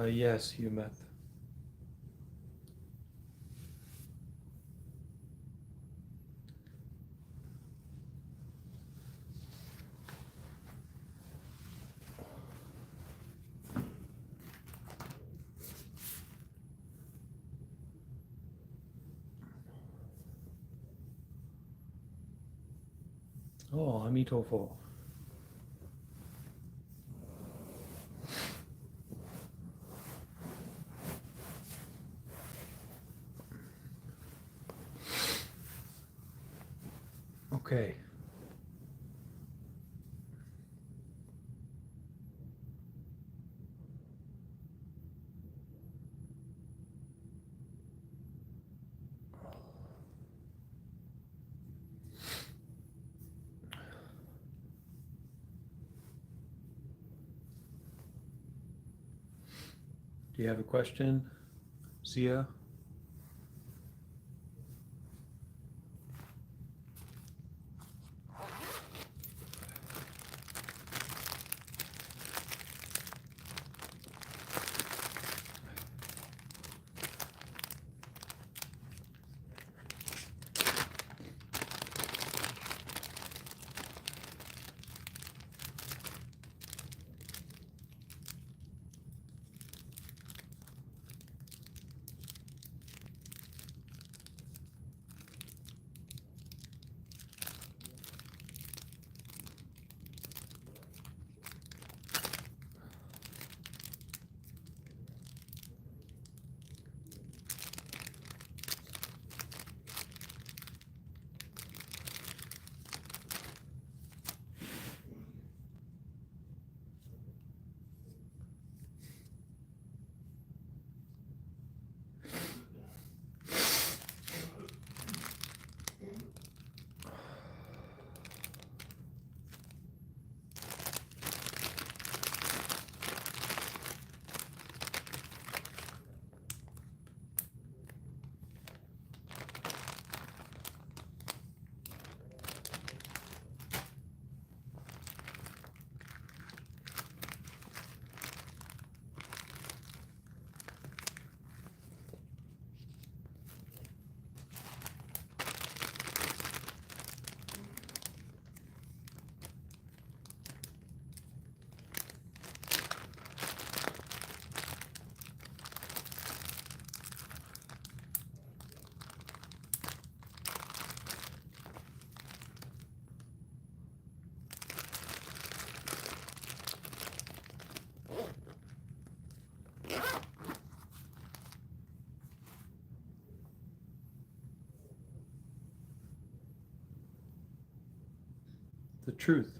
Yes, you met. Oh, amitofo. Okay. Do you have a question, Zia? The truth.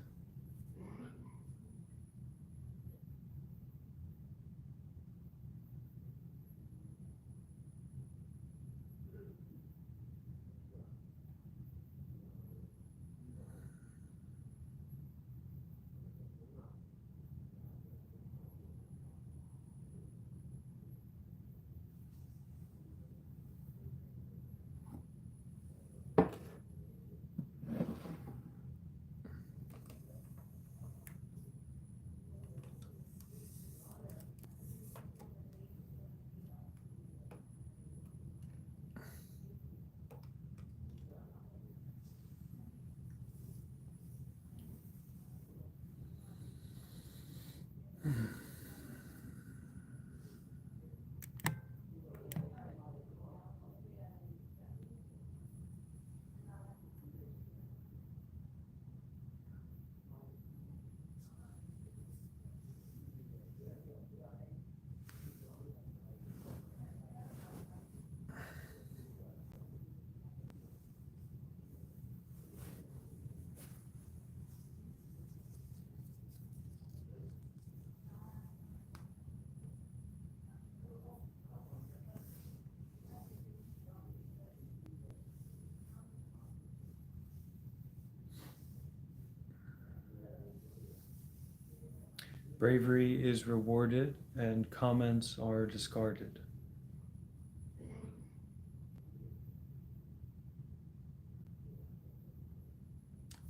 Bravery is rewarded and comments are discarded.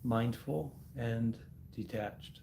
Mindful and detached.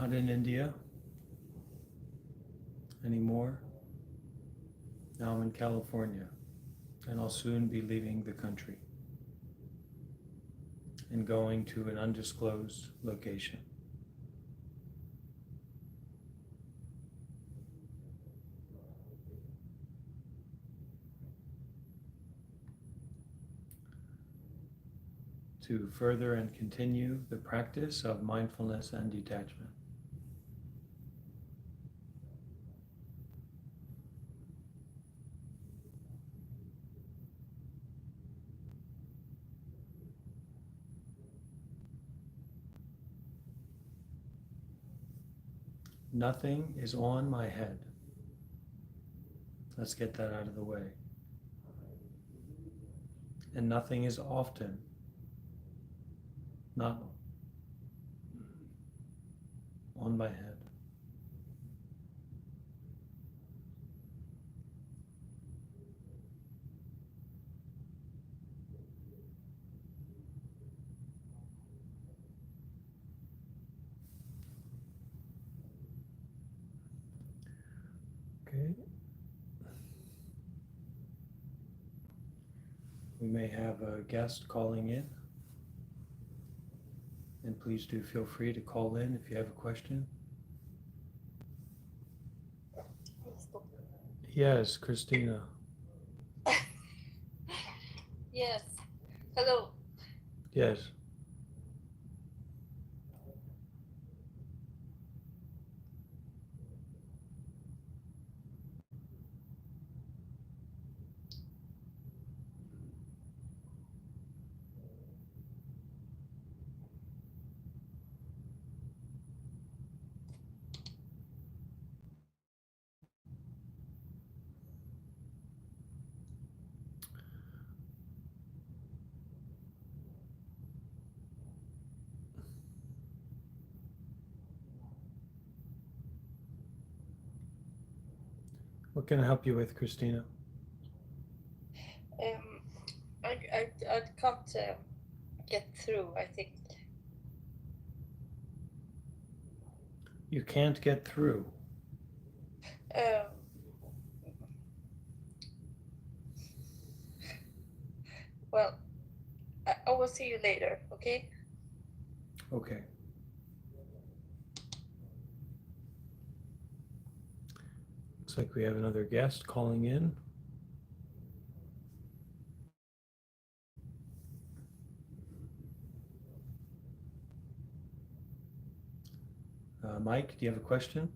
not in India anymore. Now I'm in California, and I'll soon be leaving the country and going to an undisclosed location. To further and continue the practice of mindfulness and detachment. Nothing is on my head. Let's get that out of the way. And nothing is often not on my head. Okay. We may have a guest calling in. And please do feel free to call in if you have a question. Yes, Christina. Yes. Hello. Yes. What can I help you with, Christina? Um, I can't get through. I think. You can't get through. Um, well, I will see you later. Okay. Okay. Looks like we have another guest calling in. Mike, do you have a question?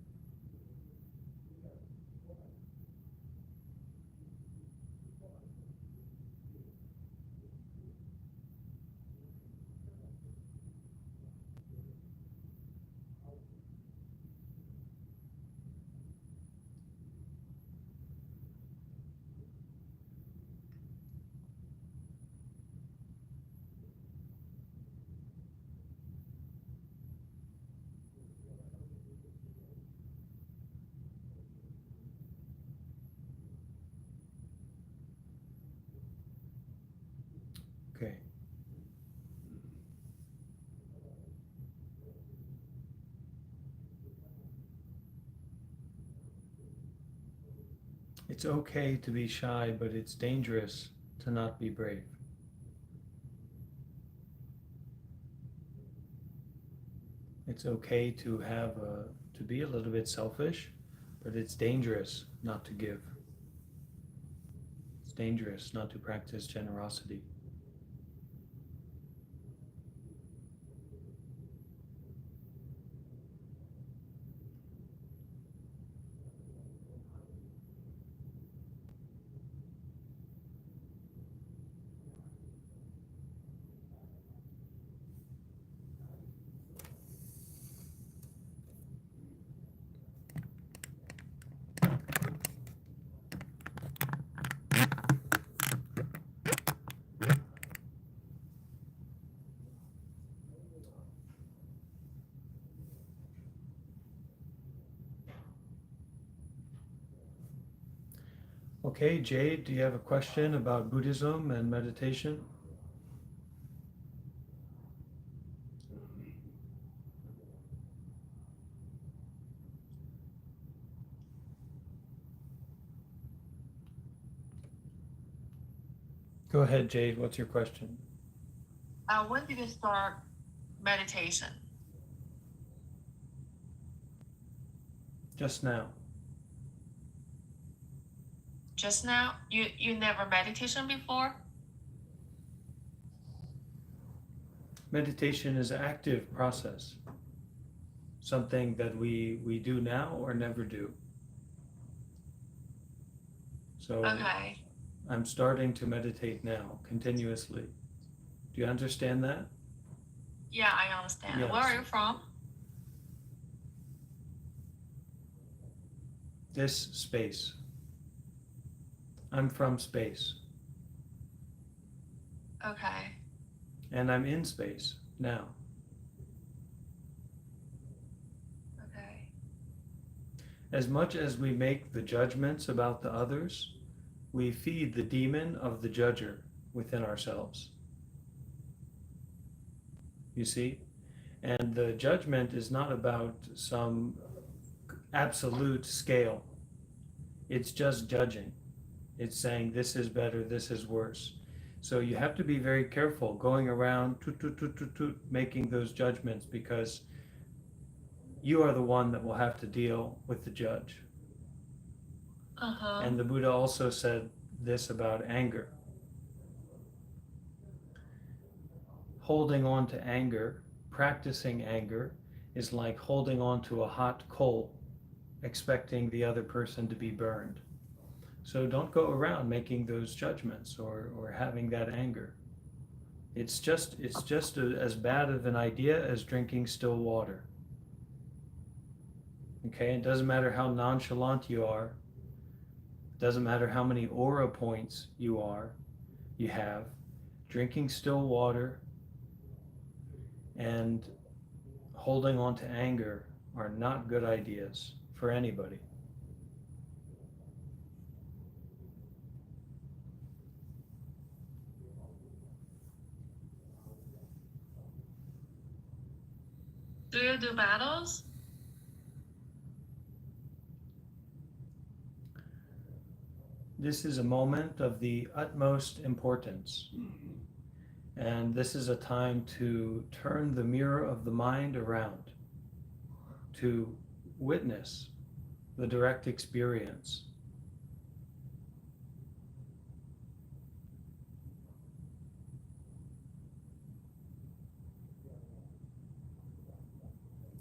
Okay. It's okay to be shy, but it's dangerous to not be brave. It's okay to to be a little bit selfish, but it's dangerous not to give. It's dangerous not to practice generosity. Okay, Jade, do you have a question about Buddhism and meditation? Go ahead, Jade. What's your question? When did you start meditation? Just now. Just now? You never meditation before? Meditation is an active process, something that we do now or never do. So Okay. I'm starting to meditate now, continuously. Do you understand that? Yeah, I understand. Where Yes. are you from? This space. I'm from space. Okay. And I'm in space now. Okay. As much as we make the judgments about the others, we feed the demon of the judger within ourselves. You see? And the judgment is not about some absolute scale. It's just judging. It's saying this is better, this is worse. So you have to be very careful going around toot, toot, toot, toot, toot, making those judgments, because you are the one that will have to deal with the judge. Uh-huh. And the Buddha also said this about anger. Holding on to anger, practicing anger, is like holding on to a hot coal, expecting the other person to be burned. So don't go around making those judgments or having that anger. It's just as bad of an idea as drinking still water. Okay, it doesn't matter how nonchalant you are. It doesn't matter how many aura points you have. Drinking still water and holding on to anger are not good ideas for anybody. Do you do battles? This is a moment of the utmost importance. And this is a time to turn the mirror of the mind around, to witness the direct experience.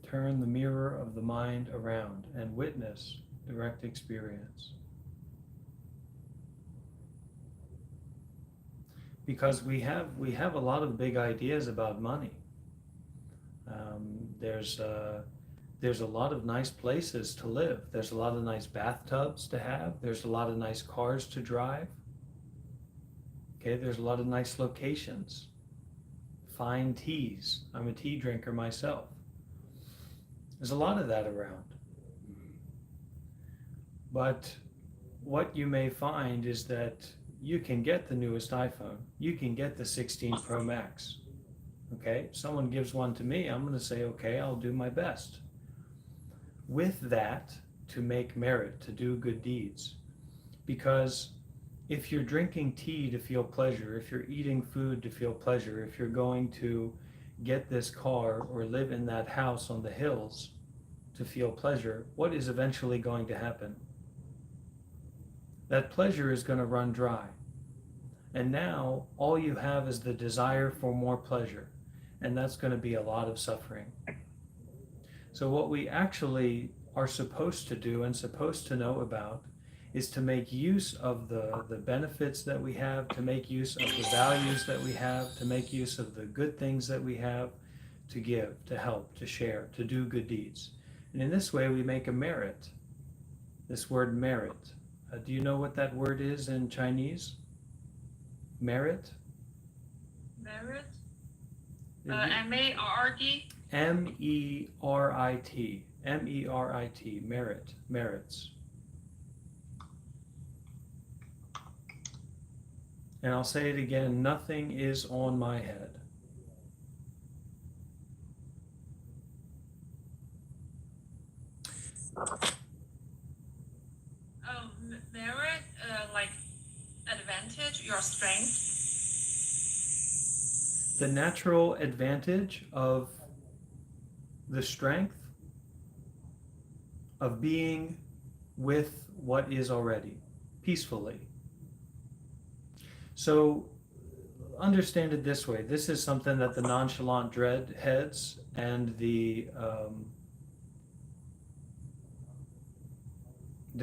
Turn the mirror of the mind around and witness direct experience. Because we have a lot of big ideas about money. There's a lot of nice places to live. There's a lot of nice bathtubs to have. There's a lot of nice cars to drive. Okay, there's a lot of nice locations. Fine teas. I'm a tea drinker myself. There's a lot of that around. But what you may find is that you can get the newest iPhone. You can get the 16 Pro Max. Okay, someone gives one to me, I'm going to say, okay, I'll do my best. With that, to make merit, to do good deeds. Because if you're drinking tea to feel pleasure, if you're eating food to feel pleasure, if you're going to get this car or live in that house on the hills to feel pleasure, what is eventually going to happen? That pleasure is going to run dry. And now all you have is the desire for more pleasure. And that's going to be a lot of suffering. So what we actually are supposed to do and supposed to know about is to make use of the benefits that we have, to make use of the values that we have, to make use of the good things that we have, to give, to help, to share, to do good deeds. And in this way we make a merit. This word merit. Do you know what that word is in Chinese? Merit? Merit? M-A-R-D? M-E-R-I-T. M-E-R-I-T. Merit. Merits. And I'll say it again, nothing is on my head. Merit, like advantage, your strength? the natural advantage of the strength of being with what is already peacefully. So understand it this way. This is something that the nonchalant dread heads and the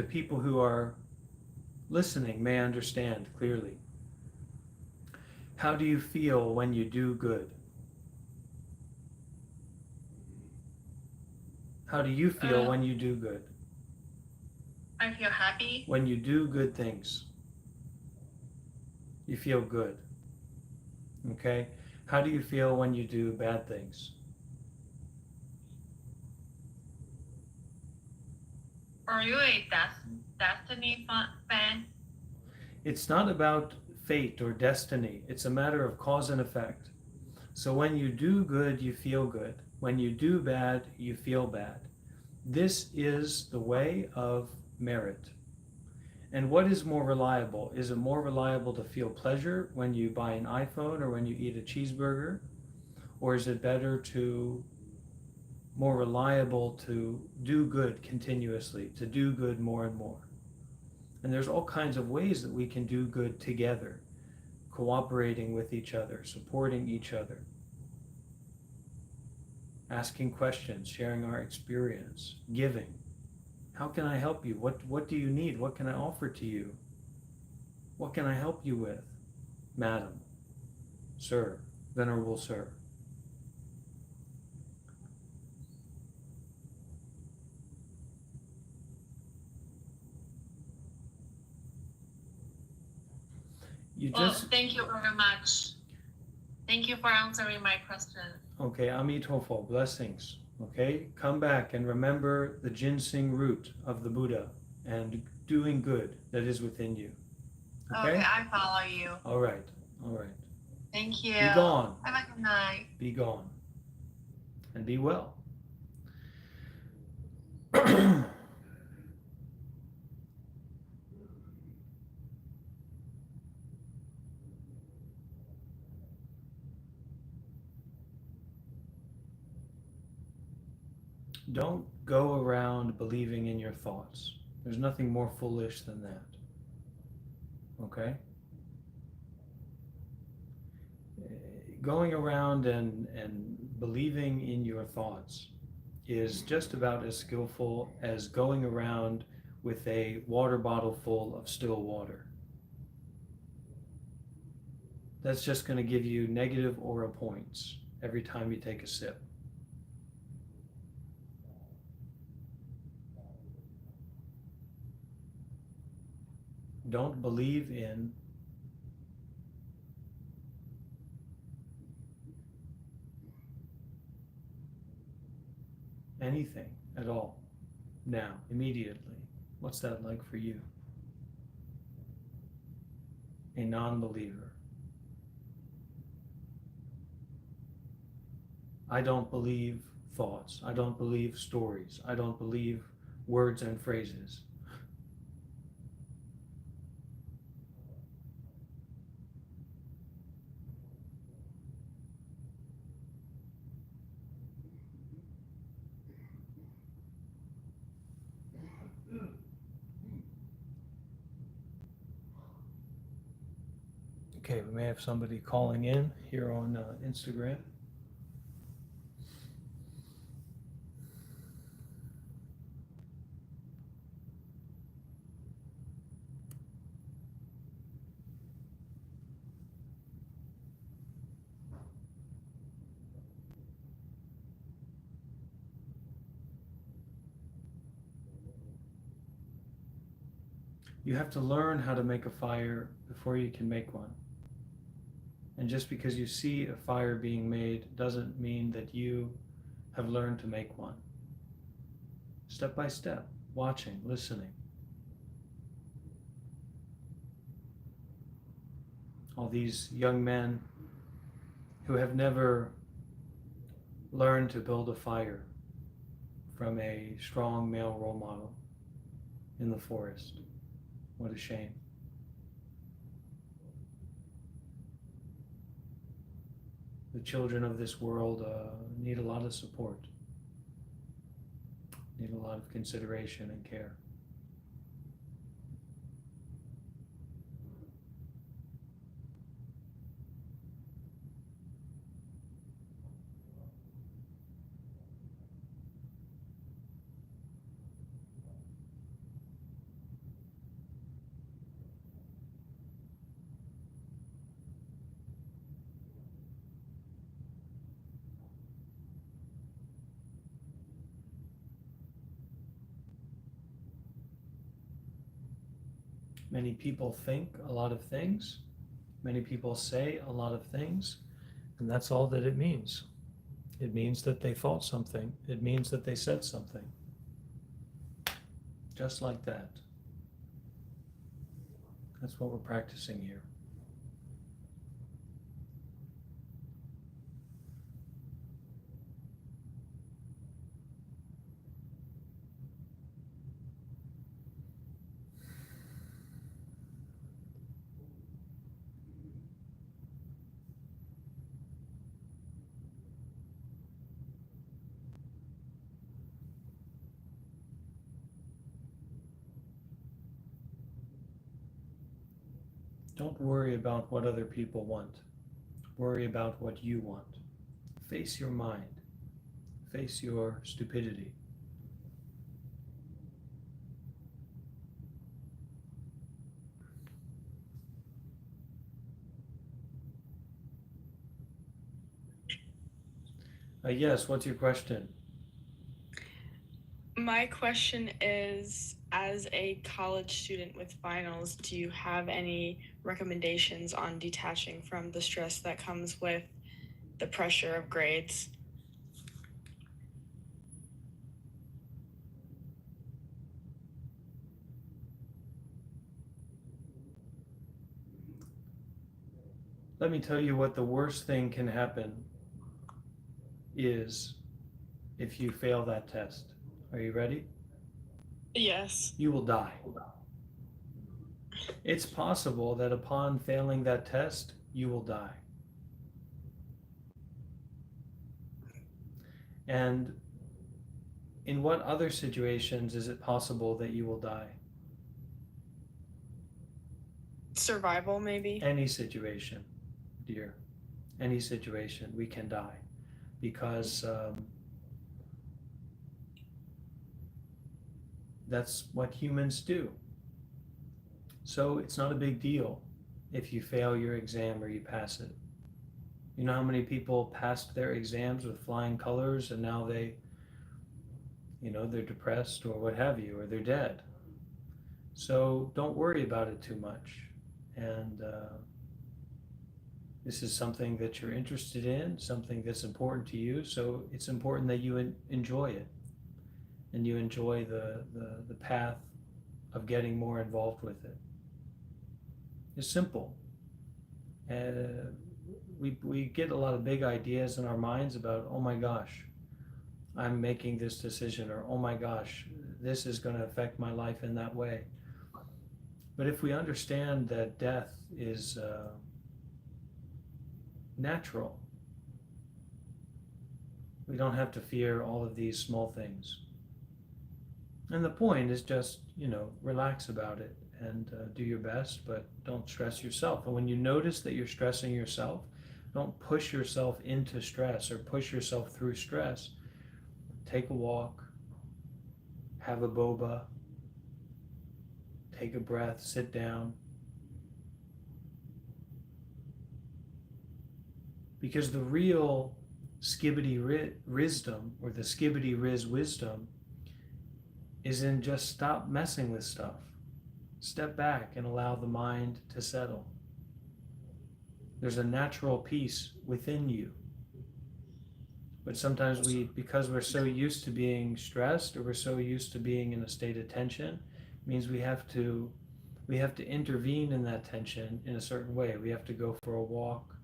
people who are listening may understand clearly. How do you feel when you do good? How do you feel when you do good? I feel happy. When you do good things, you feel good. Okay? How do you feel when you do bad things? Are you a Destiny fan? It's not about fate or destiny. It's a matter of cause and effect. So when you do good, you feel good. When you do bad, you feel bad. This is the way of merit. And what is more reliable? Is it more reliable to feel pleasure when you buy an iPhone or when you eat a cheeseburger? Or is it more reliable to do good continuously, to do good more and more? And there's all kinds of ways that we can do good together, cooperating with each other, supporting each other, asking questions, sharing our experience, giving. How can I help you? What do you need? What can I offer to you? What can I help you with? Madam, sir, venerable sir. Thank you very much. Thank you for answering my question. Okay, Amitofo, blessings. Okay, come back and remember the ginseng root of the Buddha and doing good that is within you. Okay, I follow you. All right, all right. Thank you. Be gone. Have a good night. Be gone. And be well. Don't go around believing in your thoughts. There's nothing more foolish than that. Okay? Going around and believing in your thoughts is just about as skillful as going around with a water bottle full of still water. That's just going to give you negative aura points every time you take a sip. Don't believe in anything at all now, immediately. What's that like for you? A non-believer. I don't believe thoughts. I don't believe stories. I don't believe words and phrases. Okay, we may have somebody calling in here on Instagram. You have to learn how to make a fire before you can make one. And just because you see a fire being made doesn't mean that you have learned to make one. Step by step, watching, listening. All these young men who have never learned to build a fire from a strong male role model in the forest. What a shame. children of this world need a lot of support, need a lot of consideration and care. Many people think a lot of things, many people say a lot of things, and that's all that it means. It means that they thought something, it means that they said something. Just like that. That's what we're practicing here. Don't worry about what other people want. Worry about what you want. Face your mind. Face your stupidity. Yes, what's your question? My question is, as a college student with finals, do you have any recommendations on detaching from the stress that comes with the pressure of grades? Let me tell you what the worst thing can happen is if you fail that test. Are you ready? Yes. You will die. It's possible that upon failing that test, you will die. And in what other situations is it possible that you will die? Survival, maybe? Any situation, dear. Any situation, we can die. Because that's what humans do. So it's not a big deal if you fail your exam or you pass it. You know how many people passed their exams with flying colors and now they're depressed or what have you, or they're dead. So don't worry about it too much. And this is something that you're interested in, something that's important to you. So it's important that you enjoy it and you enjoy the path of getting more involved with it. It's simple. We get a lot of big ideas in our minds about, oh my gosh, I'm making this decision, or oh my gosh, this is going to affect my life in that way. But if we understand that death is natural, we don't have to fear all of these small things. And the point is just, relax about it and do your best, but don't stress yourself. And when you notice that you're stressing yourself, don't push yourself into stress or push yourself through stress. Take a walk, have a boba, take a breath, sit down. Because the real skibbity wisdom, or the skibbity riz wisdom, is in just stop messing with stuff. Step back and allow the mind to settle. There's a natural peace within you. But sometimes because we're so used to being stressed, or we're so used to being in a state of tension, means we have to intervene in that tension in a certain way. We have to go for a walk.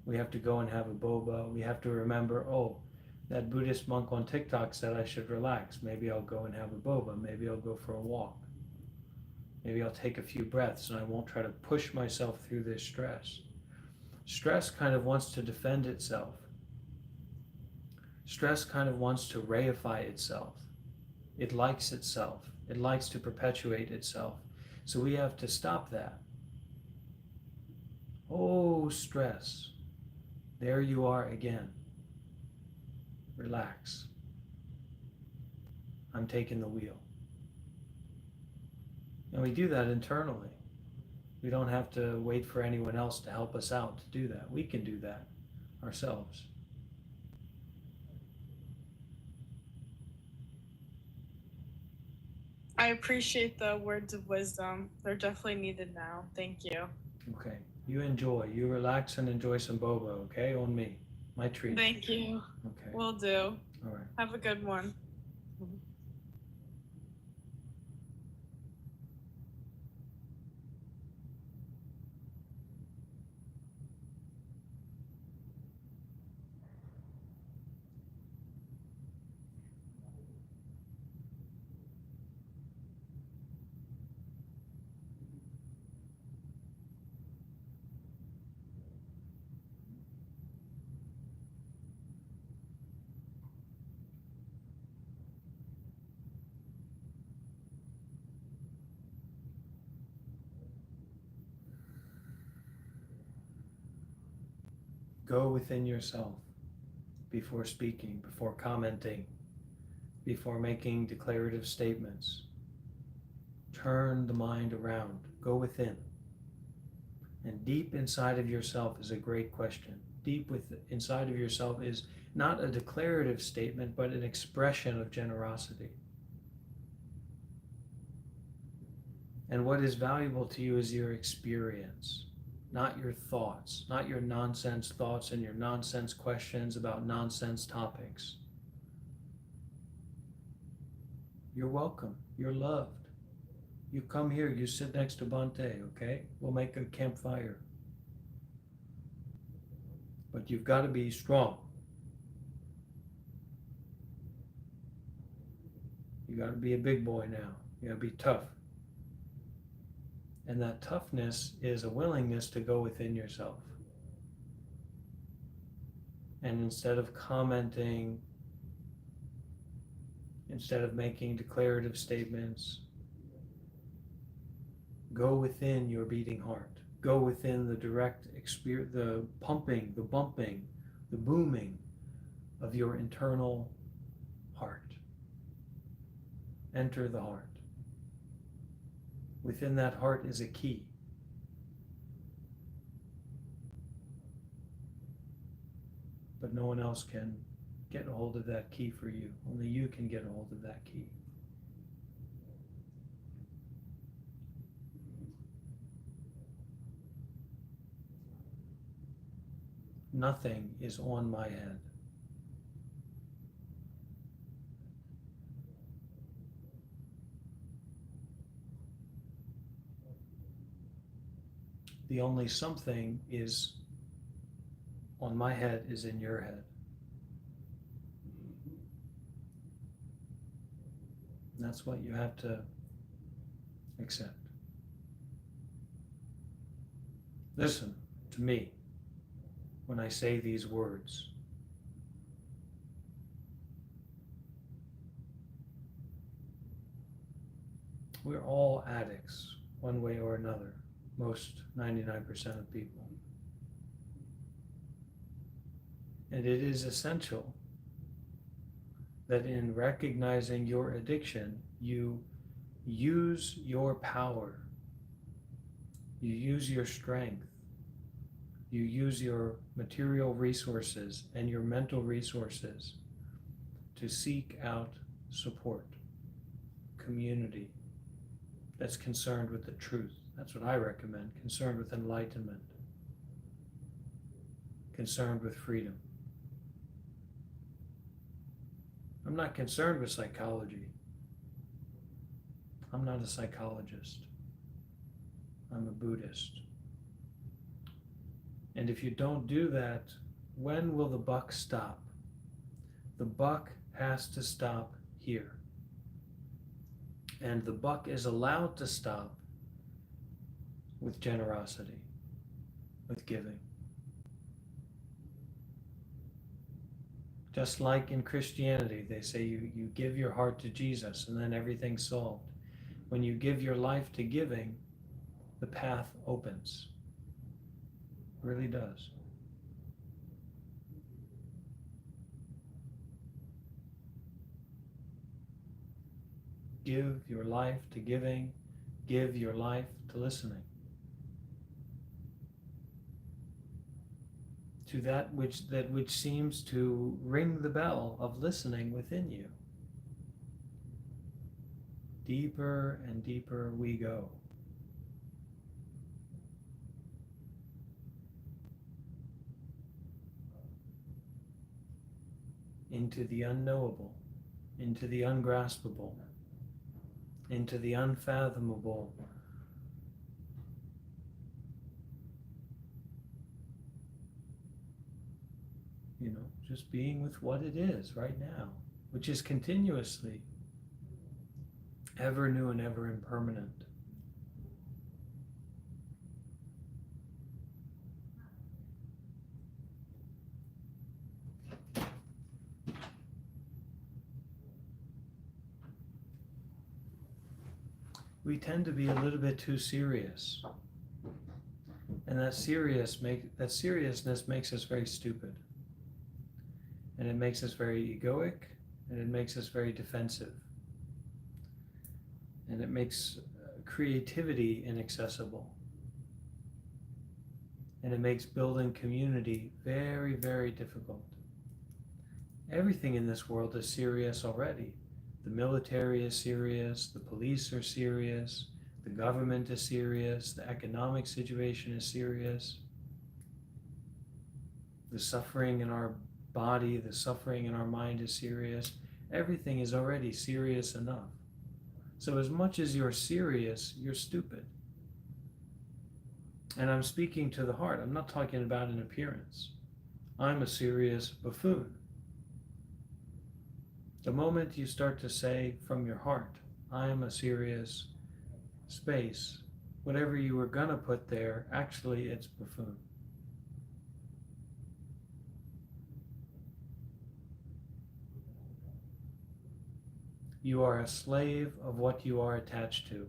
We have to go and have a boba. We have to remember, oh, that Buddhist monk on TikTok said I should relax. Maybe I'll go and have a boba. Maybe I'll go for a walk. Maybe I'll take a few breaths and I won't try to push myself through this stress. Stress kind of wants to defend itself. Stress kind of wants to reify itself. It likes itself. It likes to perpetuate itself. So we have to stop that. Oh, stress. There you are again. Relax. I'm taking the wheel. And we do that internally. We don't have to wait for anyone else to help us out to do that. We can do that ourselves. I appreciate the words of wisdom. They're definitely needed now. Thank you. Okay. You enjoy. You relax and enjoy some boba, okay? On me. My treat. Thank you. Okay. Will do. All right. Have a good one. Go within yourself before speaking, before commenting, before making declarative statements. Turn the mind around. Go within. And deep inside of yourself is a great question. Deep inside of yourself is not a declarative statement, but an expression of generosity. And what is valuable to you is your experience, not your thoughts, not your nonsense thoughts and your nonsense questions about nonsense topics. You're welcome. You're loved. You come here, you sit next to Bante, okay? We'll make a campfire. But you've got to be strong. You got to be a big boy now. You got to be tough. And that toughness is a willingness to go within yourself. And instead of commenting, instead of making declarative statements, go within your beating heart. Go within the direct experience, the pumping, the bumping, the booming of your internal heart. Enter the heart. Within that heart is a key. But no one else can get a hold of that key for you. Only you can get a hold of that key. Nothing is on my head. The only something is on my head is in your head. And that's what you have to accept. Listen to me when I say these words. We're all addicts, one way or another. Most 99% of people. And it is essential that in recognizing your addiction, you use your power, you use your strength, you use your material resources and your mental resources to seek out support, community that's concerned with the truth. That's what I recommend. Concerned with enlightenment. Concerned with freedom. I'm not concerned with psychology. I'm not a psychologist. I'm a Buddhist. And if you don't do that, when will the buck stop? The buck has to stop here. And the buck is allowed to stop with generosity, with giving. Just like in Christianity, they say you give your heart to Jesus and then everything's solved. When you give your life to giving, the path opens. It really does. Give your life to giving, give your life to listening. To that which seems to ring the bell of listening within you. Deeper and deeper we go. Into the unknowable, into the ungraspable, into the unfathomable. Just being with what it is right now, which is continuously ever new and ever impermanent. We tend to be a little bit too serious, and that seriousness makes us very stupid, and it makes us very egoic, and it makes us very defensive, and it makes creativity inaccessible, and it makes building community very, very difficult. Everything in this world is serious already. The military is serious, the police are serious, the government is serious, the economic situation is serious. The suffering in our body, the suffering in our mind is serious. Everything is already serious enough. So as much as you're serious, you're stupid. And I'm speaking to the heart. I'm not talking about an appearance. I'm a serious buffoon. The moment you start to say from your heart, I am a serious space, whatever you were going to put there, actually it's buffoon. You are a slave of what you are attached to.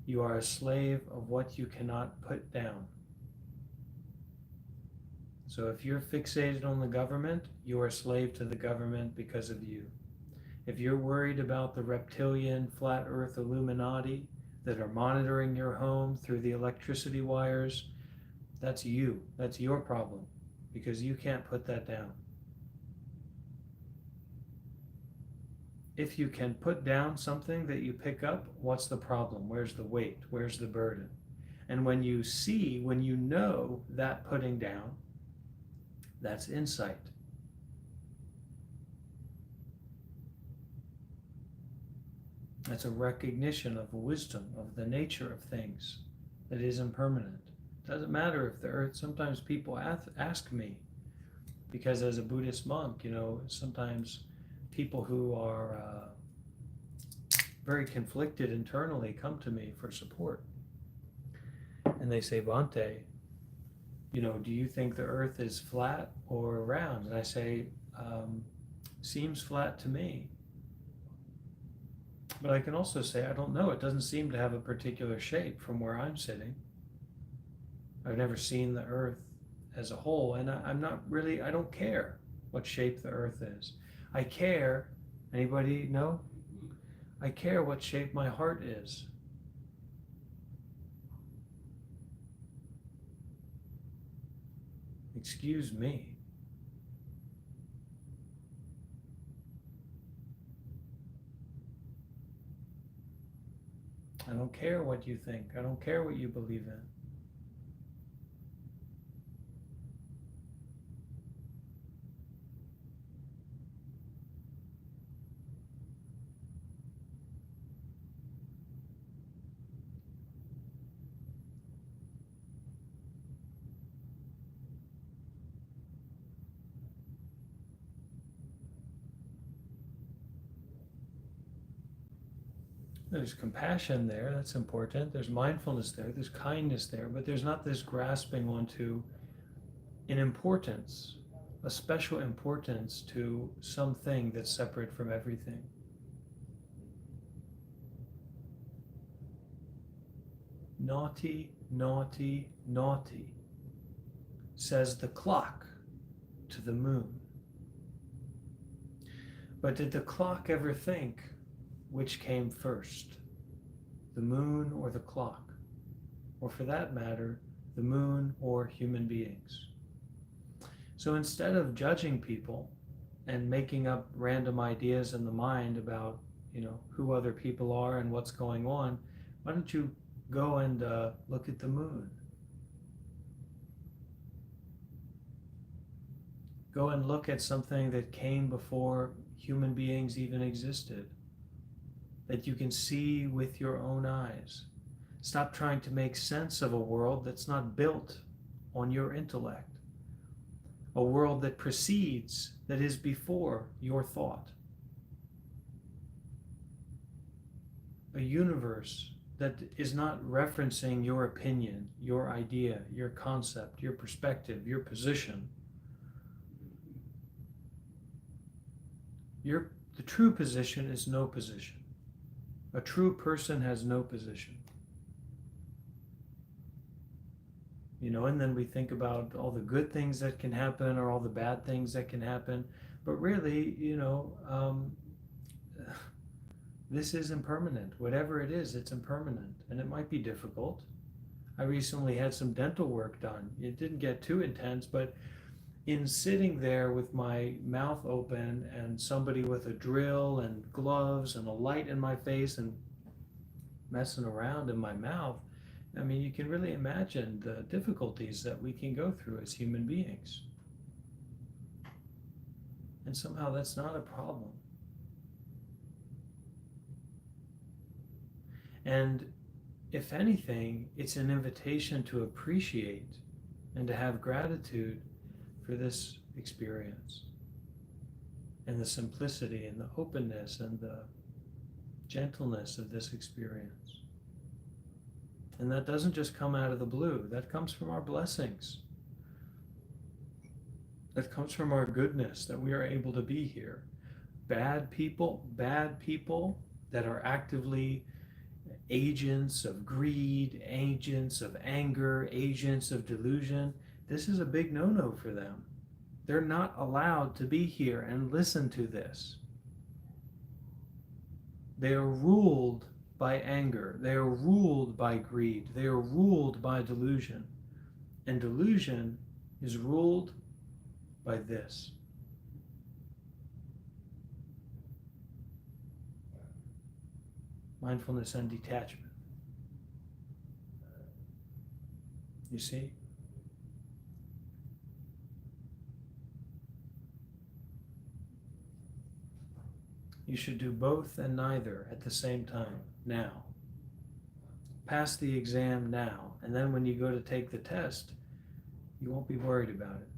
You are a slave of what you cannot put down. So if you're fixated on the government, you are a slave to the government because of you. If you're worried about the reptilian, flat earth Illuminati that are monitoring your home through the electricity wires, that's you. That's your problem because you can't put that down. If you can put down something that you pick up, what's the problem? Where's the weight? Where's the burden? And when you know that putting down, that's insight. That's a recognition of wisdom, of the nature of things that is impermanent. It doesn't matter if the earth, sometimes people ask me, because as a Buddhist monk, sometimes people who are very conflicted internally come to me for support. And they say, Bhante, do you think the earth is flat or round? And I say, seems flat to me. But I can also say, I don't know. It doesn't seem to have a particular shape from where I'm sitting. I've never seen the earth as a whole, and I don't care what shape the earth is. I care, anybody know? I care what shape my heart is. Excuse me. I don't care what you think. I don't care what you believe in. There's compassion there, that's important. There's mindfulness there, there's kindness there, but there's not this grasping onto an importance, a special importance to something that's separate from everything. Naughty, naughty, naughty, says the clock to the moon. But did the clock ever think which came first, the moon or the clock? Or for that matter, the moon or human beings? So instead of judging people and making up random ideas in the mind about, who other people are and what's going on, why don't you go and look at the moon? Go and look at something that came before human beings even existed, that you can see with your own eyes. Stop trying to make sense of a world that's not built on your intellect, a world that precedes, that is before your thought, a universe that is not referencing your opinion, your idea, your concept, your perspective, your position. The true position is no position. A true person has no position. And then we think about all the good things that can happen or all the bad things that can happen. But really, this is impermanent. Whatever it is, it's impermanent. And it might be difficult. I recently had some dental work done. It didn't get too intense, but in sitting there with my mouth open and somebody with a drill and gloves and a light in my face and messing around in my mouth, you can really imagine the difficulties that we can go through as human beings. And somehow that's not a problem. And if anything, it's an invitation to appreciate and to have gratitude for this experience, and the simplicity and the openness and the gentleness of this experience. And that doesn't just come out of the blue. That comes from our blessings. That comes from our goodness, that we are able to be here. Bad people that are actively agents of greed, agents of anger, agents of delusion, this is a big no-no for them. They're not allowed to be here and listen to this. They are ruled by anger. They are ruled by greed. They are ruled by delusion. And delusion is ruled by this. Mindfulness and detachment. You see? You should do both and neither at the same time, now. Pass the exam now, and then when you go to take the test, you won't be worried about it.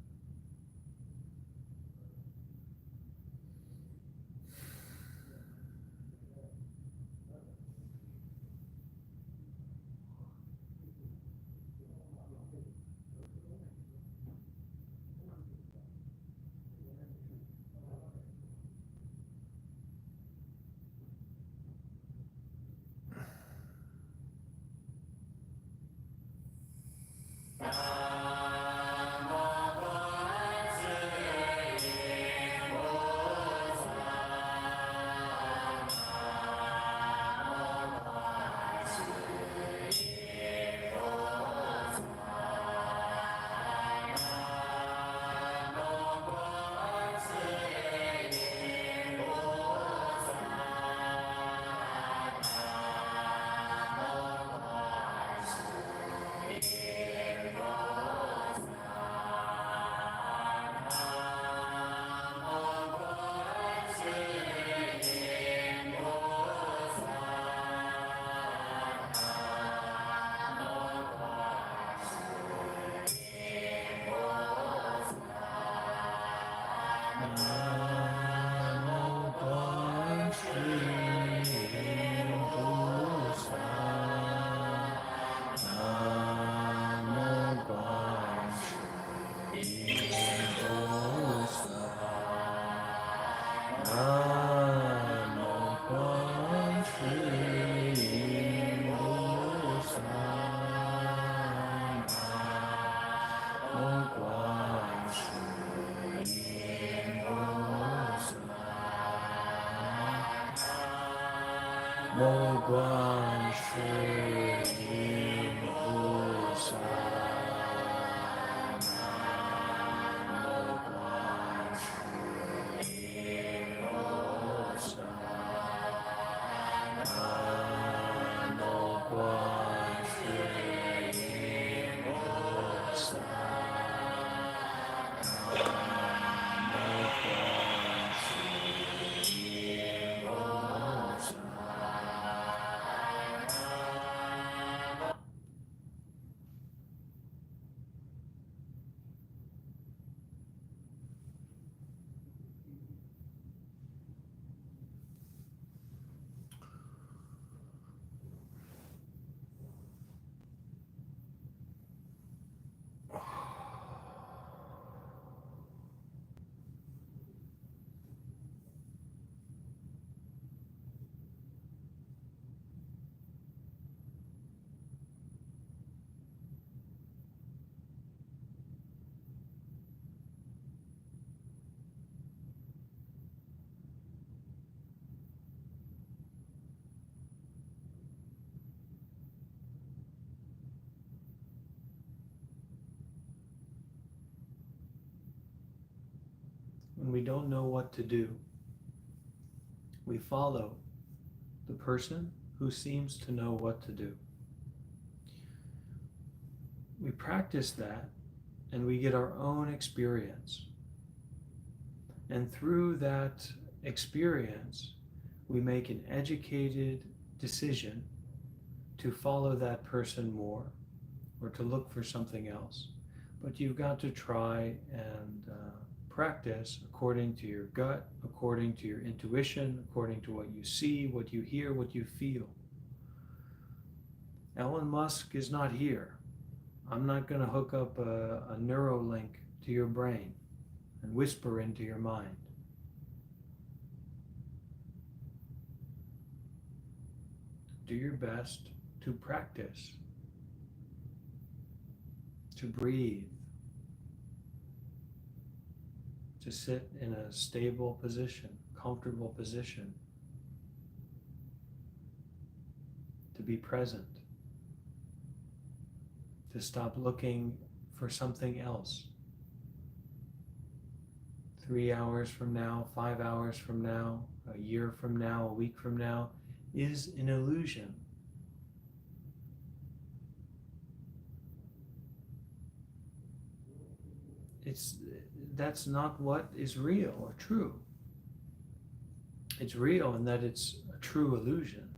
When we don't know what to do, we follow the person who seems to know what to do. We practice that and we get our own experience. And through that experience, we make an educated decision to follow that person more or to look for something else. But you've got to try and practice according to your gut, according to your intuition, according to what you see, what you hear, what you feel. Elon Musk is not here. I'm not going to hook up a Neuralink to your brain and whisper into your mind. Do your best to practice, to breathe, to sit in a stable position, comfortable position, to be present, to stop looking for something else. 3 hours from now, 5 hours from now, a year from now, a week from now, is an illusion. That's not what is real or true. It's real in that it's a true illusion,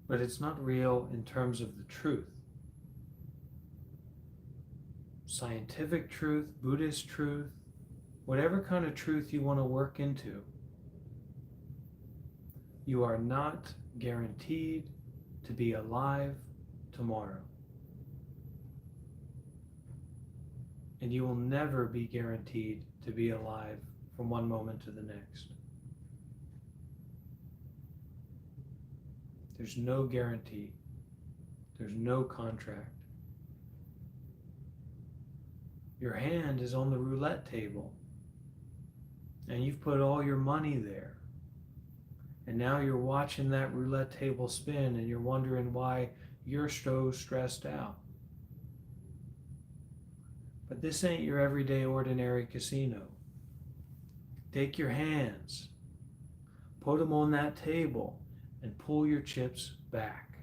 but it's not real in terms of the truth. Scientific truth, Buddhist truth, whatever kind of truth you want to work into, you are not guaranteed to be alive tomorrow. And you will never be guaranteed to be alive from one moment to the next. There's no guarantee. There's no contract. Your hand is on the roulette table, and you've put all your money there. And now you're watching that roulette table spin, and you're wondering why you're so stressed out. But this ain't your everyday ordinary casino. Take your hands, put them on that table, and pull your chips back.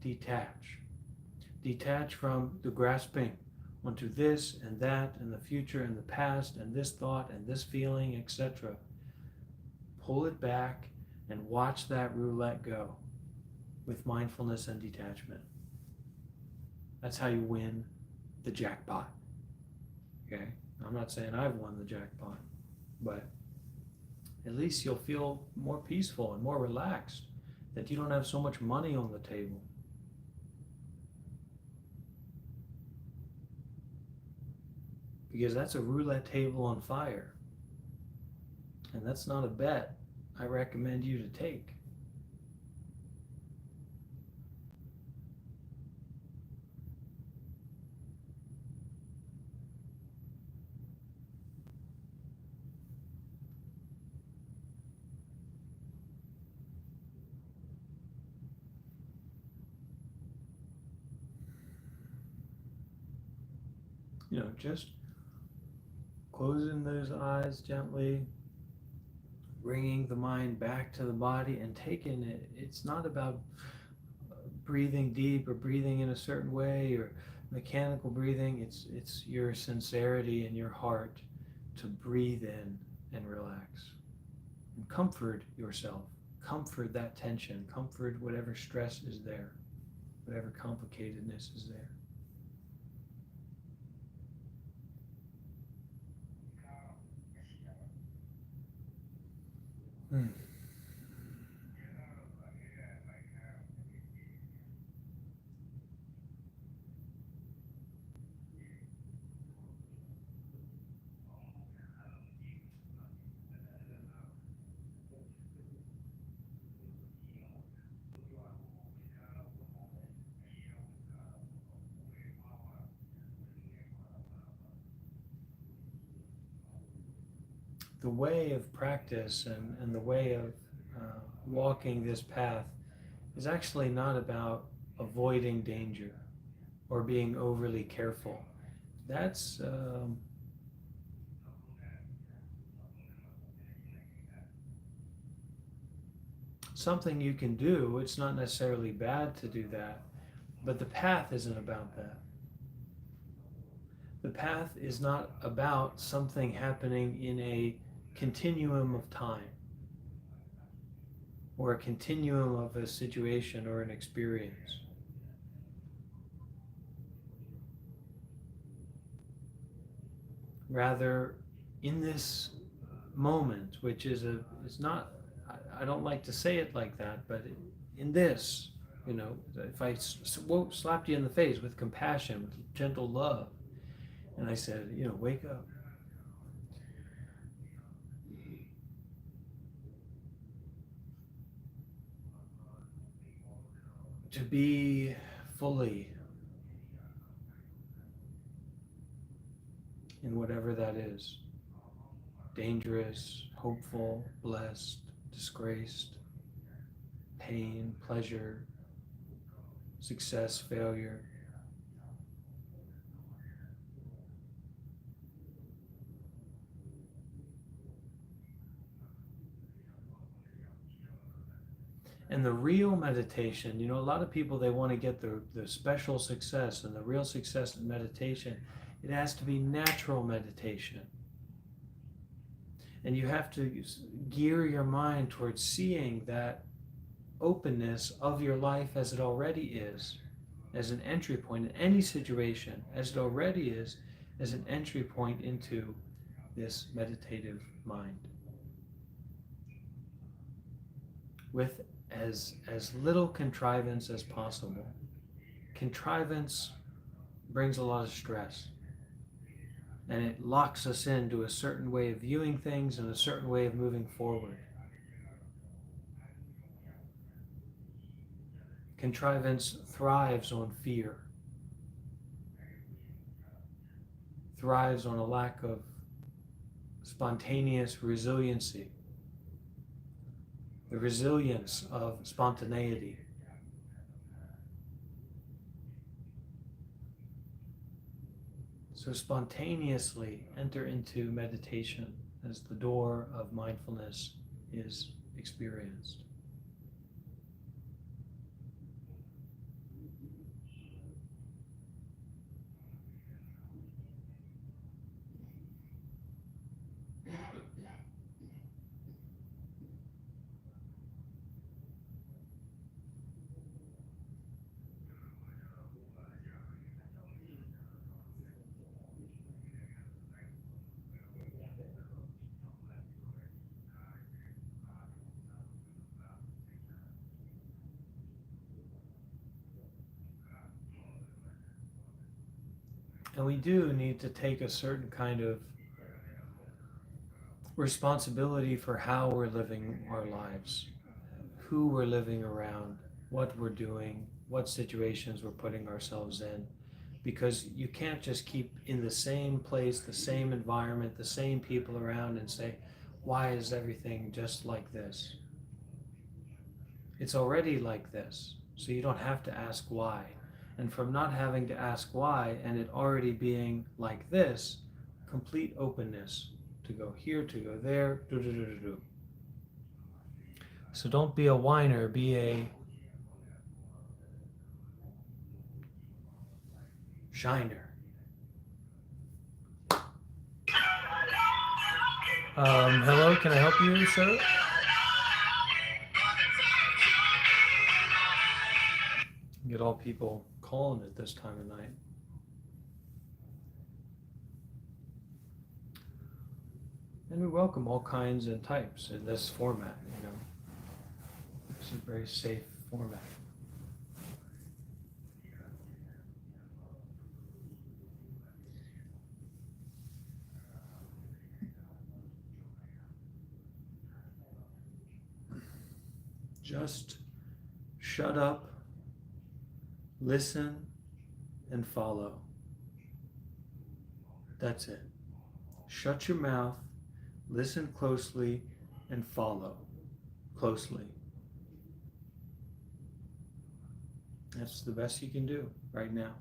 Detach. Detach from the grasping onto this and that and the future and the past and this thought and this feeling, etc. Pull it back and watch that roulette go with mindfulness and detachment. That's how you win the jackpot. Okay? I'm not saying I've won the jackpot, but at least you'll feel more peaceful and more relaxed that you don't have so much money on the table. Because that's a roulette table on fire. And that's not a bet I recommend you to take. Just closing those eyes gently, bringing the mind back to the body and taking it. It's not about breathing deep or breathing in a certain way or mechanical breathing. It's your sincerity in your heart to breathe in and relax and comfort yourself. Comfort that tension. Comfort whatever stress is there, whatever complicatedness is there. Hmm. The way of practice and the way of walking this path is actually not about avoiding danger or being overly careful. That's something you can do. It's not necessarily bad to do that, but the path isn't about that. The path is not about something happening in a continuum of time or a continuum of a situation or an experience. Rather, in this moment, which is it's not, I don't like to say it like that, but in this, if I slapped you in the face with compassion, with gentle love, and I said, wake up. To be fully in whatever that is, dangerous, hopeful, blessed, disgraced, pain, pleasure, success, failure. And the real meditation, a lot of people, they want to get the special success, and the real success in meditation, it has to be natural meditation. And you have to gear your mind towards seeing that openness of your life as it already is, as an entry point in any situation, as it already is, as an entry point into this meditative mind. With as little contrivance as possible. Contrivance brings a lot of stress, and it locks us into a certain way of viewing things and a certain way of moving forward. Contrivance thrives on fear, thrives on a lack of spontaneous resiliency, the resilience of spontaneity. So spontaneously enter into meditation as the door of mindfulness is experienced. And we do need to take a certain kind of responsibility for how we're living our lives, who we're living around, what we're doing, what situations we're putting ourselves in. Because you can't just keep in the same place, the same environment, the same people around and say, why is everything just like this? It's already like this, so you don't have to ask why. And from not having to ask why and it already being like this, complete openness to go here, to go there, do, do, do, do, do. So don't be a whiner, be a shiner. Hello, can I help you, sir? Get all people calling at this time of night. And we welcome all kinds and types in this format, you know. It's a very safe format. Just shut up, listen, and follow. That's it. Shut your mouth, listen closely, and follow closely. That's the best you can do right now.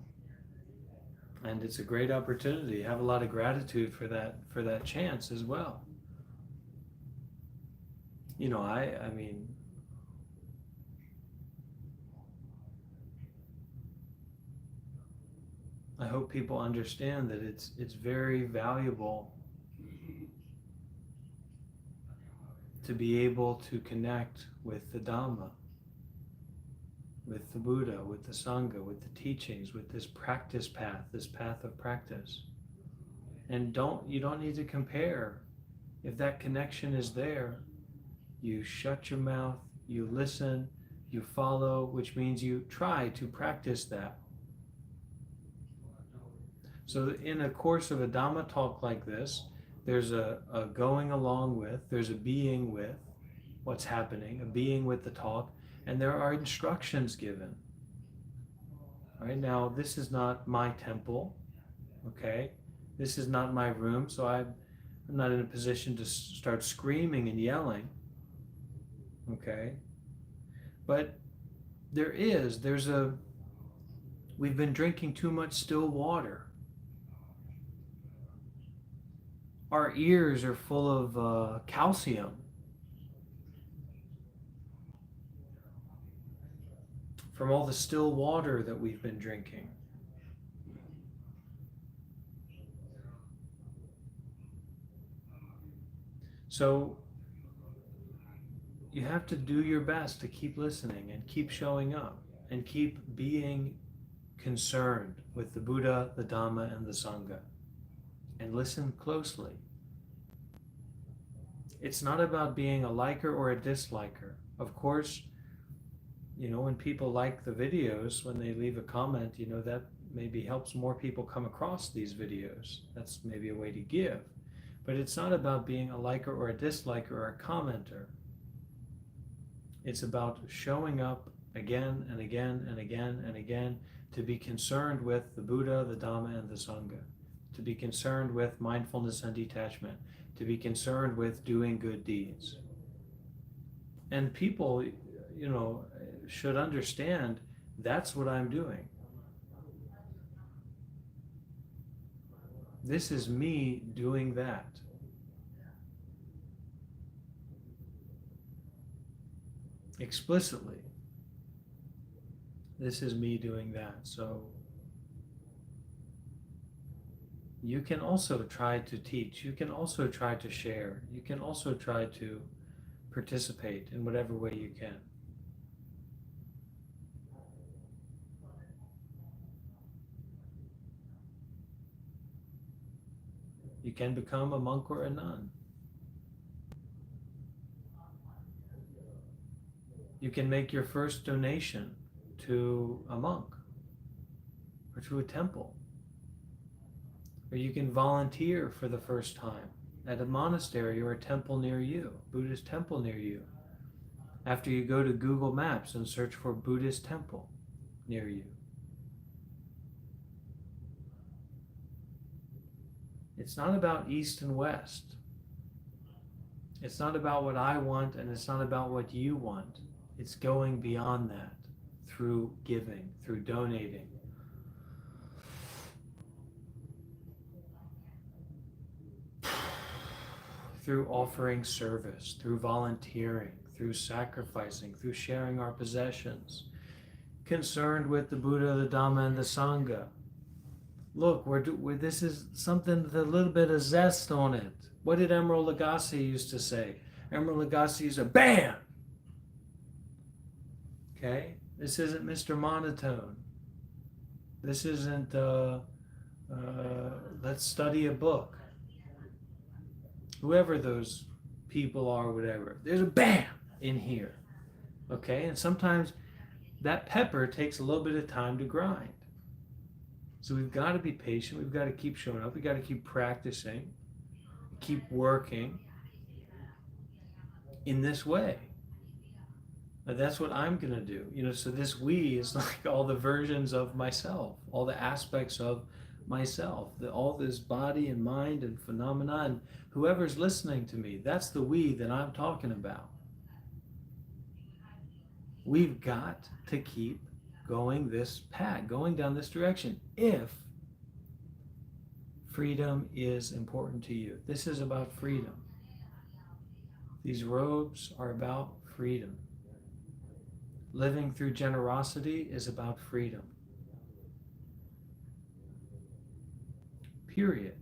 And it's a great opportunity. Have a lot of gratitude for that chance as well. You know, I mean, I hope people understand that it's very valuable to be able to connect with the Dhamma, with the Buddha, with the Sangha, with the teachings, with this practice path, this path of practice. And you don't need to compare. If that connection is there, you shut your mouth, you listen, you follow, which means you try to practice that. So in a course of a Dhamma talk like this, there's a going along with, there's a being with what's happening, a being with the talk, and there are instructions given. Right now, this is not my temple, okay? This is not my room, so I'm not in a position to start screaming and yelling, okay? But we've been drinking too much still water. Our ears are full of calcium. From all the still water that we've been drinking. So you have to do your best to keep listening and keep showing up and keep being concerned with the Buddha, the Dhamma, and the Sangha. And listen closely. It's not about being a liker or a disliker. Of course, you know, when people like the videos, when they leave a comment, you know, that maybe helps more people come across these videos. That's maybe a way to give. But it's not about being a liker or a disliker or a commenter. It's about showing up again and again and again and again to be concerned with the Buddha, the Dhamma, and the Sangha. To be concerned with mindfulness and detachment. To be concerned with doing good deeds. And people, you know, should understand that's what I'm doing. This is me doing that. Explicitly. This is me doing that. So you can also try to teach. You can also try to share. You can also try to participate in whatever way you can. You can become a monk or a nun. You can make your first donation to a monk or to a temple. Or you can volunteer for the first time at a monastery or a temple near you, Buddhist temple near you. After you go to Google Maps and search for Buddhist temple near you. It's not about East and West. It's not about what I want and it's not about what you want. It's going beyond that through giving, through donating, through offering service, through volunteering, through sacrificing, through sharing our possessions, concerned with the Buddha, the Dhamma, and the Sangha. Look, this is something with a little bit of zest on it. What did Emeril Lagasse used to say? Emeril Lagasse used to bam! Okay? This isn't Mr. Monotone. This isn't, let's study a book. Whoever those people are, whatever. There's a bam in here. Okay? And sometimes that pepper takes a little bit of time to grind. So we've got to be patient. We've got to keep showing up. We've got to keep practicing, keep working in this way. Now that's what I'm going to do. So this we is like all the versions of myself, all the aspects of myself, all this body and mind and phenomena, and whoever's listening to me, that's the we that I'm talking about. We've got to keep going this path, going down this direction, if freedom is important to you. This is about freedom. These robes are about freedom. Living through generosity is about freedom. Period.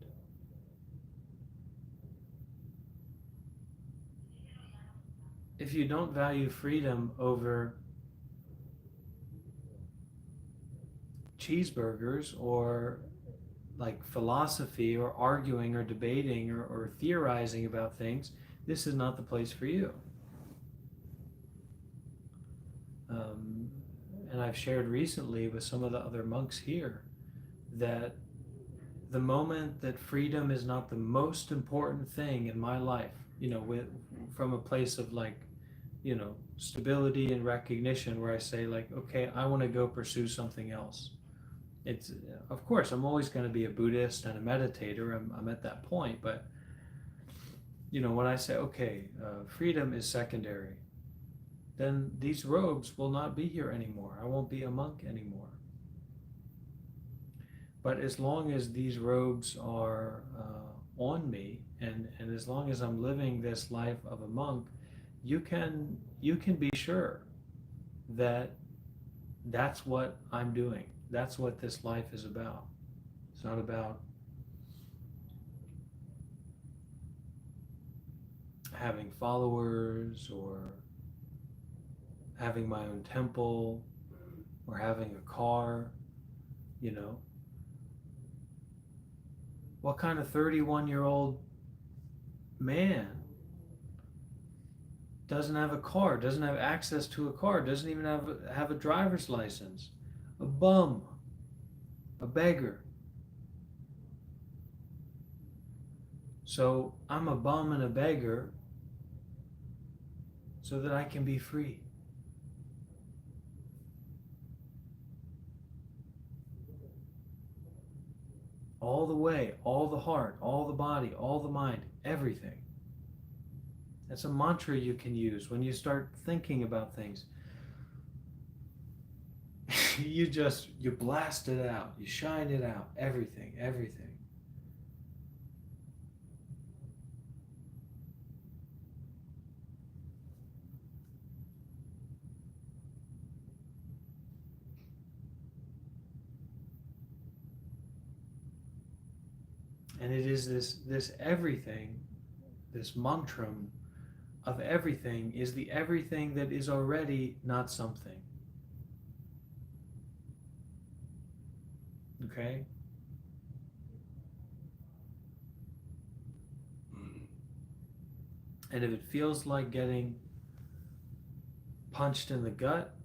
If you don't value freedom over cheeseburgers or like philosophy or arguing or debating or theorizing about things, this is not the place for you. And I've shared recently with some of the other monks here that the moment that freedom is not the most important thing in my life, from a place of stability and recognition, where I say okay, I want to go pursue something else. It's, of course, I'm always going to be a Buddhist and a meditator. I'm at that point, but when I say, okay, freedom is secondary, then these robes will not be here anymore. I won't be a monk anymore. But as long as these robes are on me, and as long as I'm living this life of a monk, you can be sure that that's what I'm doing. That's what this life is about. It's not about having followers or having my own temple or having a car. What kind of 31-year-old man doesn't have a car, doesn't have access to a car, doesn't even have a driver's license? A bum, a beggar. So I'm a bum and a beggar so that I can be free. All the way, all the heart, all the body, all the mind, everything. That's a mantra you can use when you start thinking about things. You blast it out, you shine it out, everything. And it is this everything, this mantram of everything is the everything that is already not something. Okay? And if it feels like getting punched in the gut,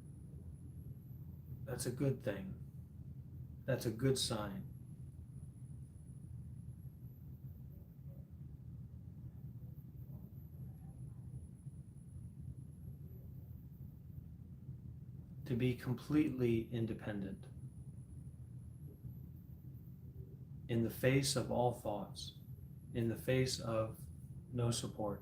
that's a good thing. That's a good sign. To be completely independent in the face of all thoughts, in the face of no support.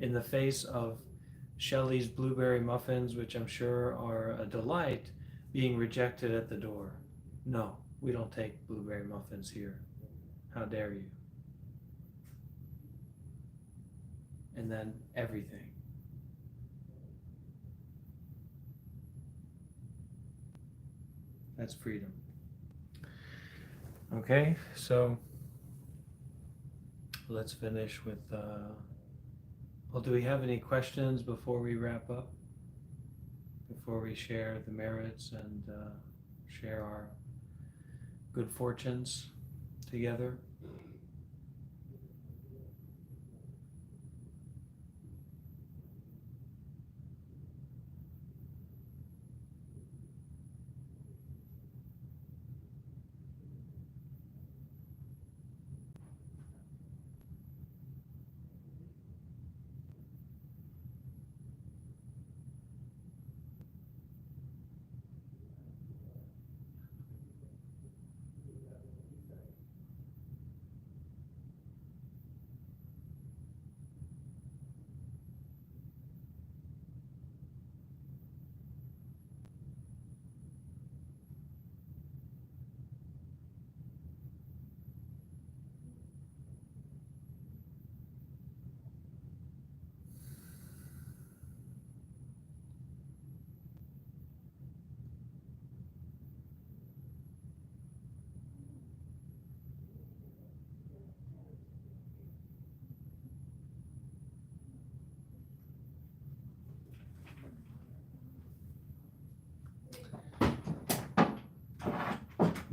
In the face of Shelley's blueberry muffins, which I'm sure are a delight, being rejected at the door. No, we don't take blueberry muffins here. How dare you? And then everything. That's freedom. Okay, so let's finish with, well, do we have any questions before we wrap up? Before we share the merits and share our good fortunes together?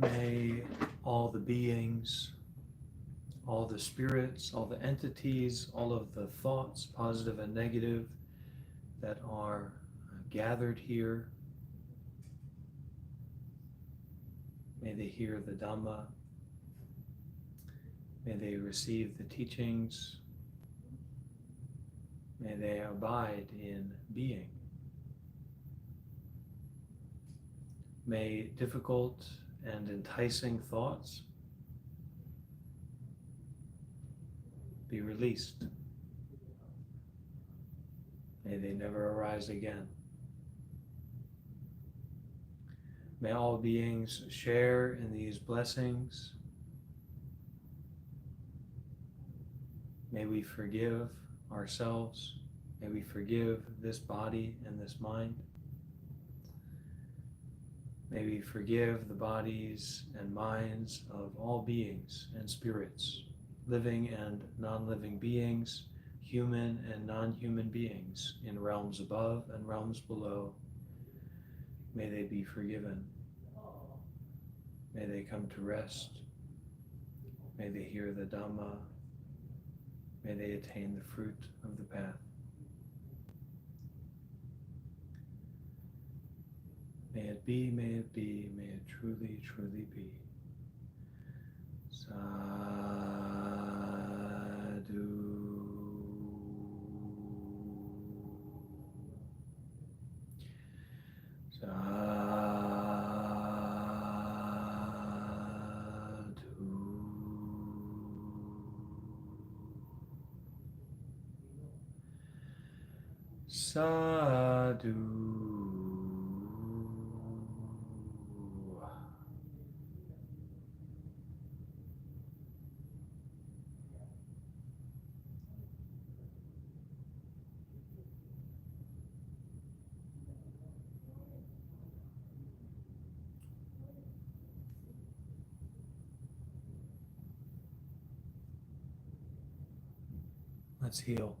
May all the beings, all the spirits, all the entities, all of the thoughts, positive and negative, that are gathered here, may they hear the Dhamma, may they receive the teachings, may they abide in being. May difficult and enticing thoughts be released. May they never arise again. May all beings share in these blessings. May we forgive ourselves. May we forgive this body and this mind. May we forgive the bodies and minds of all beings and spirits, living and non-living beings, human and non-human beings in realms above and realms below. May they be forgiven. May they come to rest. May they hear the Dhamma. May they attain the fruit of the path. May it be, may it be, may it truly, truly be. Sadhu. Sadhu. Sadhu. Let's heal.